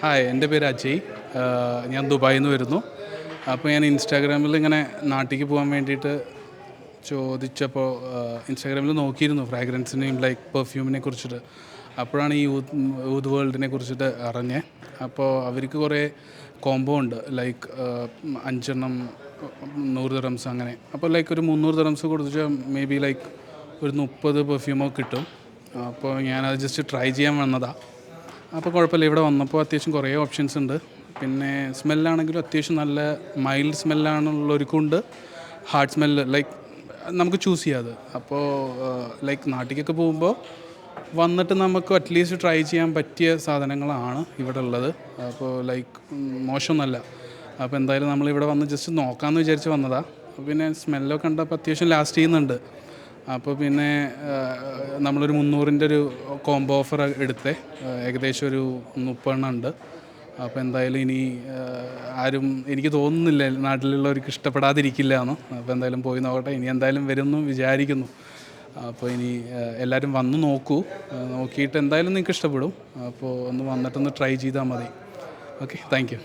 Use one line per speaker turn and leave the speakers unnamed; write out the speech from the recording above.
Hi, എൻ്റെ പേര് അജയ്. ഞാൻ ദുബായിൽ നിന്ന് വരുന്നു. അപ്പോൾ ഞാൻ ഇൻസ്റ്റാഗ്രാമിൽ ഇങ്ങനെ നാട്ടിലേക്ക് പോകാൻ വേണ്ടിയിട്ട് ചോദിച്ചപ്പോൾ ഇൻസ്റ്റാഗ്രാമിൽ നോക്കിയിരുന്നു ഫ്രാഗ്രൻസിനെയും ലൈക്ക് പെർഫ്യൂമിനെ കുറിച്ചിട്ട്. അപ്പോഴാണ് ഈ യൂത്ത് വേൾഡിനെ കുറിച്ചിട്ട് അറിഞ്ഞത്. അപ്പോൾ അവർക്ക് കുറേ കോംബോ ഉണ്ട്, ലൈക്ക് 5 എണ്ണം 100 ദിറംസ് അങ്ങനെ. അപ്പോൾ ലൈക്ക് ഒരു 300 ദിറംസ് കൊടുത്താൽ മേ ബി ലൈക്ക് ഒരു 30 പെർഫ്യൂമോ കിട്ടും. അപ്പോൾ ഞാനത് ജസ്റ്റ് ട്രൈ ചെയ്യാൻ വന്നതാണ്. അപ്പോൾ കുഴപ്പമില്ല, ഇവിടെ വന്നപ്പോൾ അത്യാവശ്യം കുറേ ഓപ്ഷൻസ് ഉണ്ട്. പിന്നെ സ്മെല്ലാണെങ്കിലും അത്യാവശ്യം നല്ല മൈൽഡ് സ്മെല്ലാണുള്ളവർക്കുണ്ട്, ഹാർഡ് സ്മെല്ല് ലൈക്ക് നമുക്ക് ചൂസ് ചെയ്യാതെ. അപ്പോൾ ലൈക്ക് നാട്ടിലേക്കൊക്കെ പോകുമ്പോൾ വന്നിട്ട് നമുക്ക് അറ്റ്ലീസ്റ്റ് ട്രൈ ചെയ്യാൻ പറ്റിയ സാധനങ്ങളാണ് ഇവിടെ ഉള്ളത്. അപ്പോൾ ലൈക്ക് മോശമൊന്നുമല്ല. അപ്പോൾ എന്തായാലും നമ്മളിവിടെ വന്ന് ജസ്റ്റ് നോക്കാമെന്ന് വിചാരിച്ച് വന്നതാണ്. പിന്നെ സ്മെല്ലൊക്കെ കണ്ടപ്പോൾ അത്യാവശ്യം ലാസ്റ്റ് ചെയ്യുന്നുണ്ട്. അപ്പോൾ പിന്നെ നമ്മളൊരു 300-ൻ്റെ ഒരു കോംബോ ഓഫർ എടുത്തേ. ഏകദേശം ഒരു 30 എണ്ണം ഉണ്ട്. അപ്പോൾ എന്തായാലും ഇനി ആരും എനിക്ക് തോന്നുന്നില്ല നാട്ടിലുള്ളവർക്ക് ഇഷ്ടപ്പെടാതിരിക്കില്ല എന്ന്. അപ്പോൾ എന്തായാലും പോയി നോക്കട്ടെ. ഇനി എന്തായാലും വരുമെന്ന് വിചാരിക്കുന്നു. അപ്പോൾ ഇനി എല്ലാവരും വന്ന് നോക്കൂ. നോക്കിയിട്ട് എന്തായാലും നിങ്ങൾക്ക് ഇഷ്ടപ്പെടും. അപ്പോൾ ഒന്ന് വന്നിട്ടൊന്ന് ട്രൈ ചെയ്താൽ മതി. Okay, thank you.